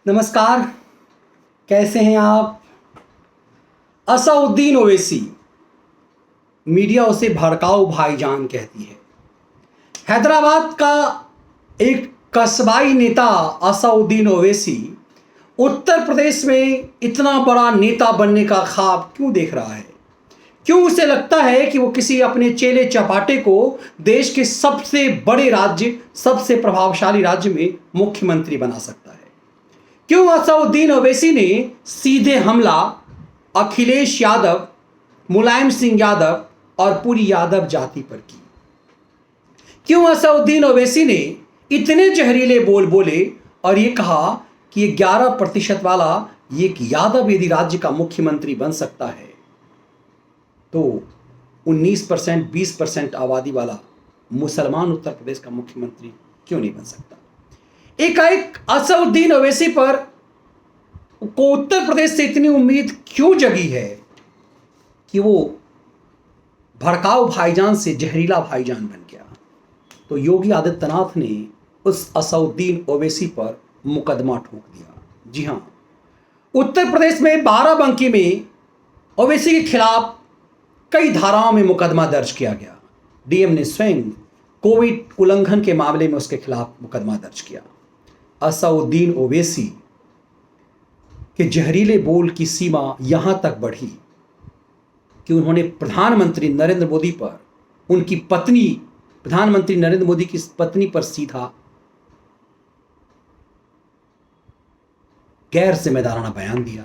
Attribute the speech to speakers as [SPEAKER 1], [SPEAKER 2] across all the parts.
[SPEAKER 1] नमस्कार। कैसे हैं आप? असउद्दीन ओवैसी, मीडिया उसे भड़काऊ भाईजान कहती है। हैदराबाद का एक कस्बाई नेता असउद्दीन ओवैसी उत्तर प्रदेश में इतना बड़ा नेता बनने का ख्वाब क्यों देख रहा है? क्यों उसे लगता है कि वो किसी अपने चेले चपाटे को देश के सबसे बड़े राज्य, सबसे प्रभावशाली राज्य में मुख्यमंत्री बना सकता है? क्यों असउद्दीन ओवैसी ने सीधे हमला अखिलेश यादव, मुलायम सिंह यादव और पूरी यादव जाति पर की? क्यों असउद्दीन ओवैसी ने इतने जहरीले बोल बोले और ये कहा कि ये 11% वाला ये एक यादव यदि राज्य का मुख्यमंत्री बन सकता है तो 19%, 20% आबादी वाला मुसलमान उत्तर प्रदेश का मुख्यमंत्री क्यों नहीं बन सकता? एकाएक असउद्दीन ओवैसी पर को उत्तर प्रदेश से इतनी उम्मीद क्यों जगी है कि वो भड़काऊ भाईजान से जहरीला भाईजान बन गया? तो योगी आदित्यनाथ ने उस असउद्दीन ओवैसी पर मुकदमा ठोक दिया। जी हां, उत्तर प्रदेश में बाराबंकी में ओवैसी के खिलाफ कई धाराओं में मुकदमा दर्ज किया गया। डीएम ने स्वयं कोविड उल्लंघन के मामले में उसके खिलाफ मुकदमा दर्ज किया। असउद्दीन ओवैसी के जहरीले बोल की सीमा यहां तक बढ़ी कि उन्होंने प्रधानमंत्री नरेंद्र मोदी पर, उनकी पत्नी, प्रधानमंत्री नरेंद्र मोदी की पत्नी पर सीधा गैर जिम्मेदाराना बयान दिया।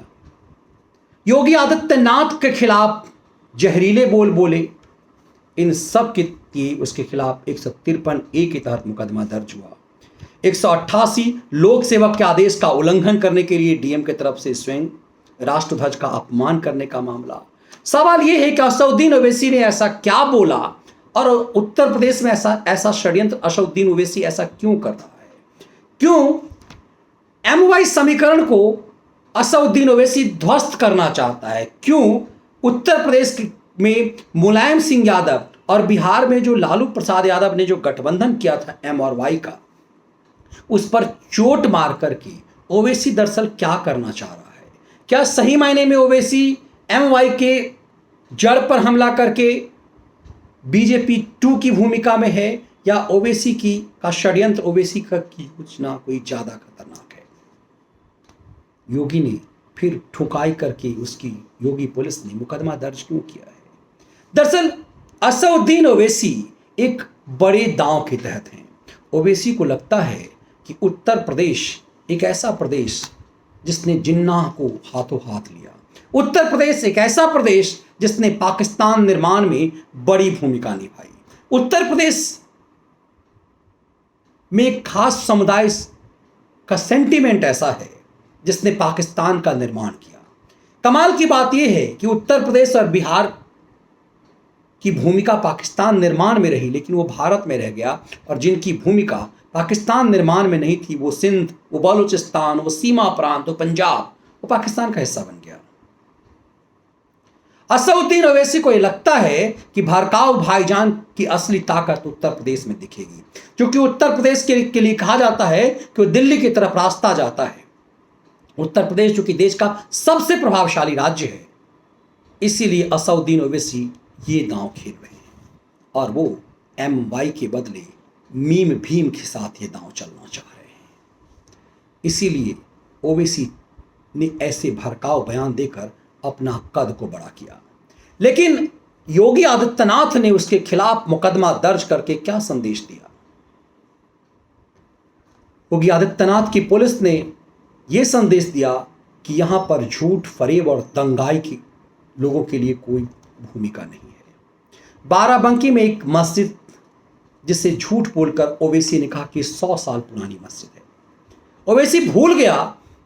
[SPEAKER 1] योगी आदित्यनाथ के खिलाफ जहरीले बोल बोले। इन सब के उसके खिलाफ 153A के तहत मुकदमा दर्ज हुआ। 188 लोक सेवक के आदेश का उल्लंघन करने के लिए डीएम की तरफ से स्वयं राष्ट्रध्वज का अपमान करने का मामला। सवाल यह है कि असउद्दीन ओवैसी ने ऐसा क्या बोला और उत्तर प्रदेश में ऐसा षड्यंत्र असउद्दीन ओवैसी ऐसा क्यों कर रहा है? क्यों MY समीकरण को असउद्दीन ओवैसी ध्वस्त करना चाहता है? क्यों उत्तर प्रदेश में मुलायम सिंह यादव और बिहार में जो लालू प्रसाद यादव ने जो गठबंधन किया था M और Y का, उस पर चोट मार करके ओवैसी दरअसल क्या करना चाह रहा है? क्या सही मायने में ओवैसी MY के जड़ पर हमला करके BJP 2 की भूमिका में है, या ओवैसी का षड्यंत्र ओवैसी का की कुछ ना कोई ज्यादा खतरनाक है? योगी ने फिर ठुकाई करके योगी पुलिस ने मुकदमा दर्ज क्यों किया है? दरअसल असउद्दीन ओवैसी एक बड़े दांव के तहत हैं। ओवैसी को लगता है कि उत्तर प्रदेश एक ऐसा प्रदेश जिसने जिन्नाह को हाथों हाथ लिया। उत्तर प्रदेश एक ऐसा प्रदेश जिसने पाकिस्तान निर्माण में बड़ी भूमिका निभाई। उत्तर प्रदेश में एक खास समुदाय का सेंटीमेंट ऐसा है जिसने पाकिस्तान का निर्माण किया। कमाल की बात यह है कि उत्तर प्रदेश और बिहार की भूमिका पाकिस्तान निर्माण में रही, लेकिन वो भारत में रह गया, और जिनकी भूमिका पाकिस्तान निर्माण में नहीं थी, वो सिंध, वो बलूचिस्तान, वो सीमा प्रांत, वो पंजाब, वो पाकिस्तान का हिस्सा बन गया। असउद्दीन ओवैसी को यह लगता है कि भड़काऊ भाईजान की असली ताकत उत्तर प्रदेश में दिखेगी, क्योंकि उत्तर प्रदेश के लिए कहा जाता है कि वो दिल्ली की तरफ रास्ता जाता है। उत्तर प्रदेश जो कि देश का सबसे प्रभावशाली राज्य है, इसीलिए असउद्दीन ओवैसी ये दांव खेल रहे हैं और वो MY के बदले मीम भीम के साथ ये दांव चलना चाह रहे हैं। इसीलिए ओवैसी ने ऐसे भड़काऊ बयान देकर अपना कद को बड़ा किया। लेकिन योगी आदित्यनाथ ने उसके खिलाफ मुकदमा दर्ज करके क्या संदेश दिया? योगी आदित्यनाथ की पुलिस ने यह संदेश दिया कि यहां पर झूठ, फरेब और दंगाई के लोगों के लिए कोई भूमिका नहीं है। बाराबंकी में एक मस्जिद जिसे झूठ बोलकर ओवैसी ने कहा कि 100 साल पुरानी मस्जिद है। ओवैसी भूल गया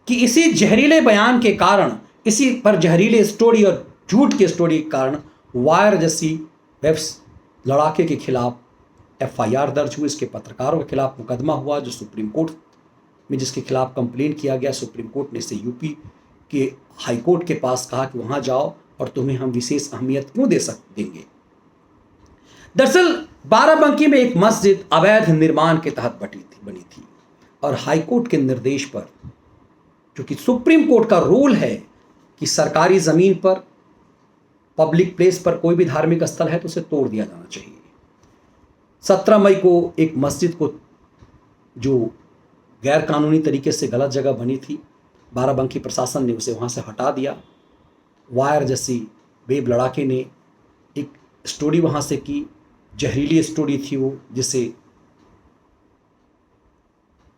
[SPEAKER 1] कि इसी जहरीले बयान के कारण, इसी पर जहरीले स्टोरी और झूठ के स्टोरी के कारण वायर जैसी वेब लड़ाके के खिलाफ FIR दर्ज हुई। इसके पत्रकारों के खिलाफ मुकदमा हुआ जो सुप्रीम कोर्ट में, जिसके खिलाफ कंप्लेंट किया गया। सुप्रीम कोर्ट ने इसे यूपी के हाई कोर्ट के पास कहा कि वहां जाओ और तुम्हें हम विशेष अहमियत क्यों देंगे। दरअसल बाराबंकी में एक मस्जिद अवैध निर्माण के तहत बनी थी और हाईकोर्ट के निर्देश पर क्योंकि सुप्रीम कोर्ट का रूल है कि सरकारी ज़मीन पर, पब्लिक प्लेस पर कोई भी धार्मिक स्थल है तो उसे तोड़ दिया जाना चाहिए। 17 मई को एक मस्जिद को जो गैर कानूनी तरीके से गलत जगह बनी थी, बाराबंकी प्रशासन ने उसे वहाँ से हटा दिया। वायर जैसी वेब लड़ाके ने एक स्टोरी वहाँ से की, जहरीली स्टोरी थी वो, जिसे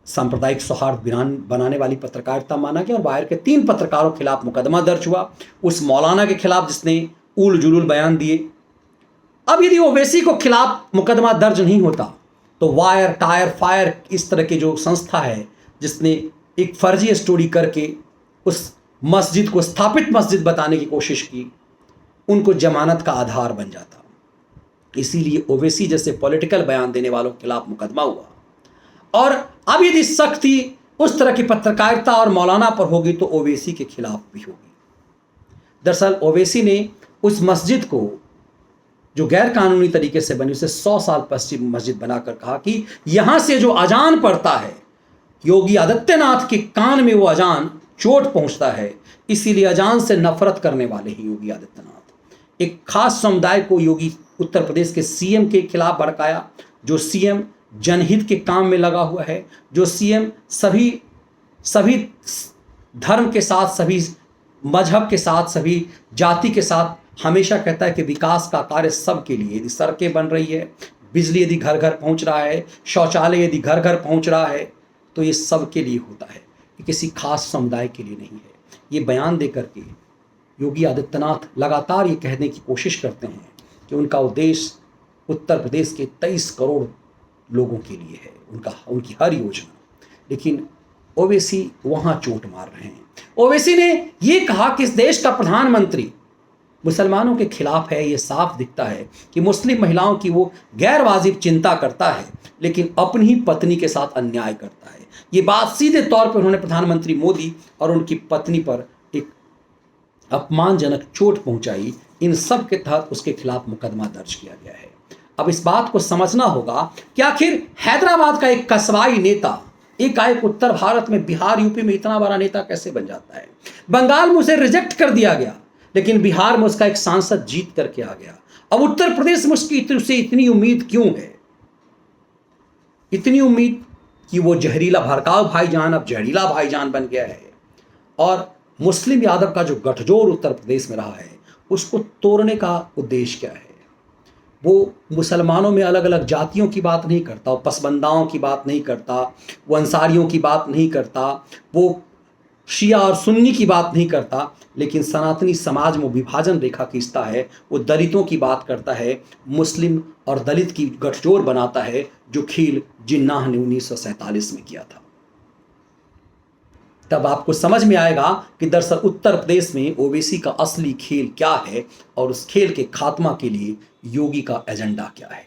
[SPEAKER 1] सांप्रदायिक सौहार्द बनाने वाली पत्रकारिता माना गया, और वायर के 3 पत्रकारों के खिलाफ मुकदमा दर्ज हुआ, उस मौलाना के खिलाफ जिसने उल जुलूल बयान दिए। अब यदि ओवैसी को खिलाफ मुकदमा दर्ज नहीं होता तो वायर, टायर, फायर इस तरह की जो संस्था है जिसने एक फर्जी स्टोरी करके उस मस्जिद को स्थापित मस्जिद बताने की कोशिश की, उनको जमानत का आधार बन जाता। इसीलिए ओवैसी जैसे पॉलिटिकल बयान देने वालों के खिलाफ मुकदमा हुआ। और अब यदि सख्ती उस तरह की पत्रकारिता और मौलाना पर होगी तो ओवैसी के खिलाफ भी होगी। दरअसल ओवैसी ने उस मस्जिद को जो गैर कानूनी तरीके से बनी उसे 100 साल पश्चिम मस्जिद बनाकर कहा कि यहां से जो अजान पड़ता है, योगी आदित्यनाथ के कान में वो अजान चोट पहुंचता है, इसीलिए अजान से नफरत करने वाले ही योगी आदित्यनाथ। एक खास समुदाय को योगी उत्तर प्रदेश के सीएम के खिलाफ भड़काया, जो सीएम जनहित के काम में लगा हुआ है, जो सीएम सभी धर्म के साथ, सभी मजहब के साथ, सभी जाति के साथ हमेशा कहता है कि विकास का कार्य सबके लिए। यदि सड़कें बन रही है, बिजली यदि घर घर पहुंच रहा है, शौचालय यदि घर घर पहुंच रहा है, तो ये सबके लिए होता है, ये किसी खास समुदाय के लिए नहीं है। ये बयान देकर के योगी आदित्यनाथ लगातार ये कहने की कोशिश करते हैं कि उनका उद्देश्य उत्तर प्रदेश के 23 करोड़ लोगों के लिए है, उनकी हर योजना। लेकिन ओवैसी वहाँ चोट मार रहे हैं। ओवैसी ने ये कहा कि इस देश का प्रधानमंत्री मुसलमानों के खिलाफ है। ये साफ दिखता है कि मुस्लिम महिलाओं की वो गैर वाजिब चिंता करता है, लेकिन अपनी ही पत्नी के साथ अन्याय करता है। ये बात सीधे तौर पर उन्होंने प्रधानमंत्री मोदी और उनकी पत्नी पर एक अपमानजनक चोट पहुंचाई। इन सब के तहत उसके खिलाफ मुकदमा दर्ज किया गया है। अब इस बात को समझना होगा कि आखिर हैदराबाद का एक कस्बाई नेता एकाएक उत्तर भारत में, बिहार, यूपी में इतना बड़ा नेता कैसे बन जाता है। बंगाल में उसे रिजेक्ट कर दिया गया, लेकिन बिहार में उसका एक सांसद जीत करके आ गया। अब उत्तर प्रदेश में उससे इतनी उम्मीद क्यों है? इतनी उम्मीद कि वो जहरीला भड़काऊ भाईजान अब जहरीला भाईजान बन गया है, और मुस्लिम यादव का जो गठजोड़ उत्तर प्रदेश में रहा है उसको तोड़ने का उद्देश्य क्या है? वो मुसलमानों में अलग अलग जातियों की बात नहीं करता, वो पसबंदाओं की बात नहीं करता, वो अंसारियों की बात नहीं करता, वो शिया और सुन्नी की बात नहीं करता, लेकिन सनातनी समाज में विभाजन रेखा खींचता है। वो दलितों की बात करता है, मुस्लिम और दलित की गठजोड़ बनाता है, जो खेल जिन्नाह ने 1947 में किया था। तब आपको समझ में आएगा कि दरअसल उत्तर प्रदेश में ओवैसी का असली खेल क्या है और उस खेल के खात्मा के लिए योगी का एजेंडा क्या है।